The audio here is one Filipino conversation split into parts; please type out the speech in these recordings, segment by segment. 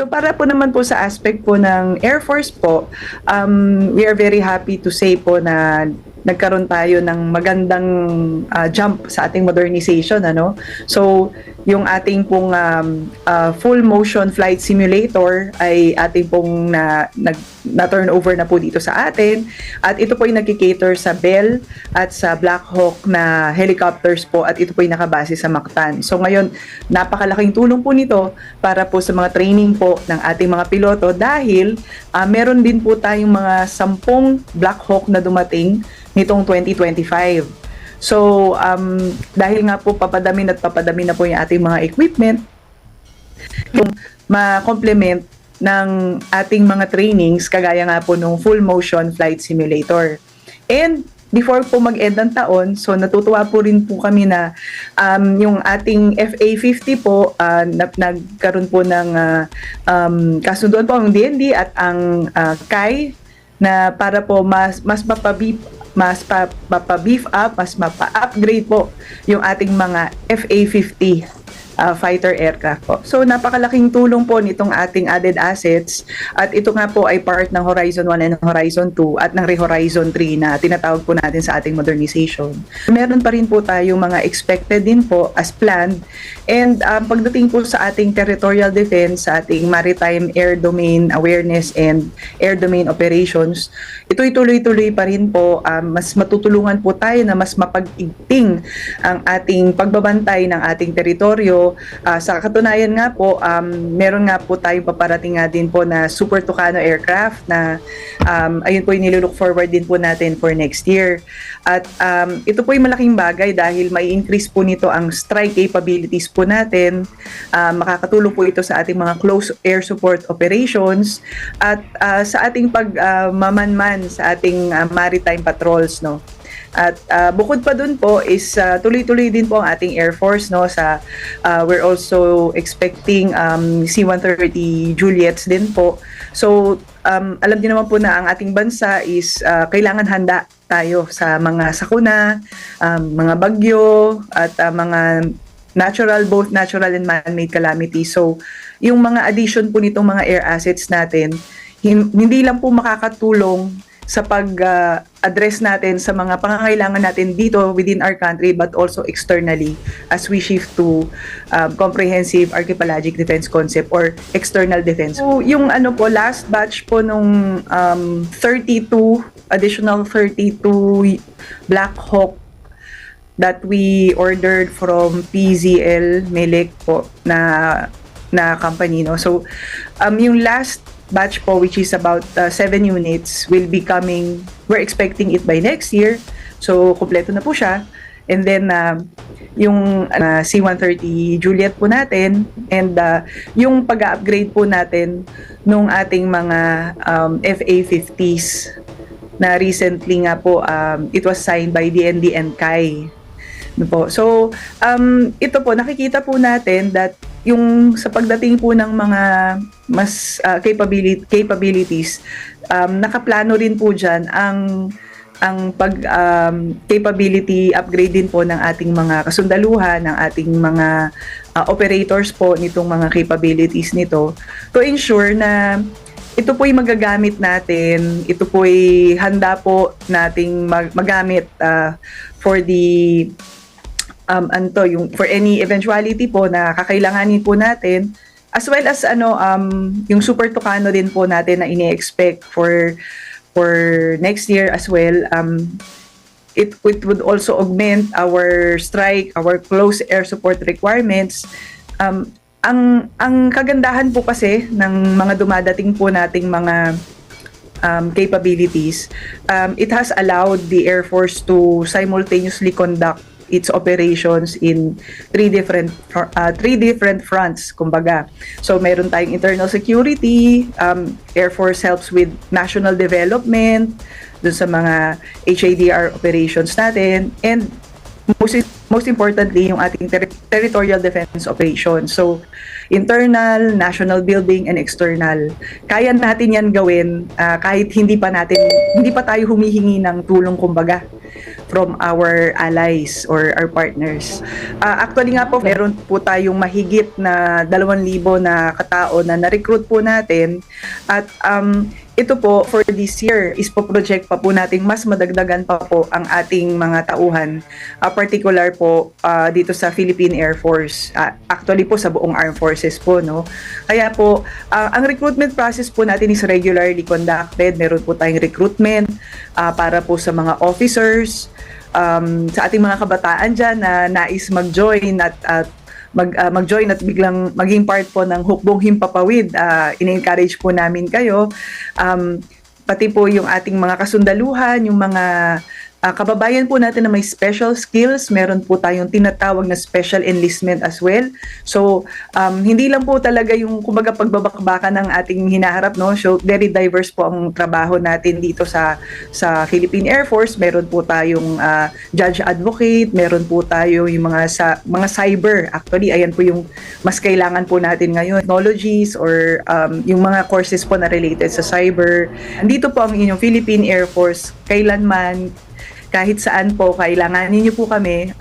para po naman po sa aspect po ng Air Force po, we are very happy to say po na nagkaroon tayo ng magandang jump sa ating modernization, ano. So yung ating pong full motion flight simulator ay ating pong na turn over na po dito sa atin, at ito po ay nagki-cater sa Bell at sa Black Hawk na helicopters po, at ito po ay nakabase sa Mactan. So ngayon, napakalaking tulong po nito para po sa mga training po ng ating mga piloto, dahil meron din po tayong mga 10 Black Hawk na dumating nitong 2025. So, dahil nga po papadami na po yung ating mga equipment, yung ma-complement ng ating mga trainings, kagaya nga po nung full motion flight simulator. And before po mag-end ng taon, so natutuwa po rin po kami na yung ating FA50 po, nagkaroon po ng kasunduan po ang DND at ang CAI na para po mas mapa-beef up, mas mapa-upgrade po yung ating mga FA50 fighter aircraft po. So napakalaking tulong po nitong ating added assets, at ito nga po ay part ng Horizon 1 and Horizon 2 at ng Re-Horizon 3 na tinatawag po natin sa ating modernization. Meron pa rin po tayong mga expected din po as planned, and pagdating po sa ating territorial defense, sa ating maritime air domain awareness and air domain operations, ito'y tuloy-tuloy pa rin po. Mas matutulungan po tayo na mas mapag-igting ang ating pagbabantay ng ating teritoryo. Sa katunayan nga po, meron nga po tayong paparating nga din po na Super Tucano aircraft na ayun po yung nilook forward din po natin for next year. At ito po yung malaking bagay dahil may increase po nito ang strike capabilities po natin. Makakatulong po ito sa ating mga close air support operations at sa ating pagmamanman sa ating maritime patrols, no. At bukod pa dun po is tuloy-tuloy din po ang ating Air Force, no, sa we're also expecting C-130 Juliets din po. So alam niyo naman po na ang ating bansa is kailangan handa tayo sa mga sakuna, mga bagyo at mga both natural and man-made calamities. So yung mga addition po nitong mga air assets natin, hindi lang po makakatulong sa pag-address natin sa mga pangangailangan natin dito within our country, but also externally as we shift to comprehensive archipelagic defense concept or external defense. So yung last batch po nung additional 32 Black Hawk that we ordered from PZL Melec po na company, no. So yung last batch po, which is about 7 units, will be coming, we're expecting it by next year. So kompleto na po siya. And then yung C-130 Juliet po natin, and yung pag-upgrade po natin nung ating mga FA50s na recently nga po, it was signed by DND and CAI. Po. So, ito po, nakikita po natin that yung sa pagdating po ng mga mas capabilities, nakaplano rin po dyan ang capability upgrade din po ng ating mga kasundaluhan, ng ating mga operators po nitong mga capabilities nito, to ensure na ito po'y magagamit natin, ito po'y handa po nating magamit for the for any eventuality po na kakailanganin po natin, as well as yung Super Tucano din po natin na ini-expect for next year as well. It would also augment our strike, our close air support requirements. Ang kagandahan po kasi ng mga dumadating po nating mga capabilities, it has allowed the Air Force to simultaneously conduct its operations in three different fronts, kumbaga. So meron tayong internal security, Air Force helps with national development dun sa mga HADR operations natin, and most importantly yung ating territorial defense operations. So internal, national building, and external. Kaya natin yan gawin kahit hindi pa tayo humihingi ng tulong, kumbaga. from our allies or our partners. Actually nga po, meron po tayong mahigit na 2,000 na katao na na-recruit po natin at ito po, for this year, is po project pa po natin mas madagdagan pa po ang ating mga tauhan, particular po dito sa Philippine Air Force. Actually po sa buong Armed Forces po, no? Kaya po, ang recruitment process po natin is regularly conducted. Meron po tayong recruitment para po sa mga officers, sa ating mga kabataan dyan na nais mag-join at mag-join at biglang maging part po ng Hukbong Himpapawid. In-encourage po namin kayo. Pati po yung ating mga kasundaluhan, yung mga kababayan po natin na may special skills, meron po tayong tinatawag na special enlistment as well. So, hindi lang po talaga yung kumbaga pagbabakbakan ng ating hinaharap, no? So, very diverse po ang trabaho natin dito sa Philippine Air Force. Meron po tayong judge advocate, meron po tayo yung mga cyber. Actually, ayan po yung mas kailangan po natin ngayon. Technologies or yung mga courses po na related sa cyber. Andito po ang inyong Philippine Air Force kailanman, kahit saan po kailangan ninyo po kami,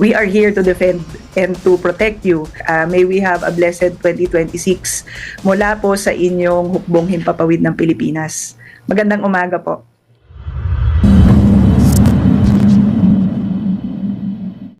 we are here to defend and to protect you. May we have a blessed 2026 mula po sa inyong Hukbong Himpapawid ng Pilipinas. Magandang umaga po.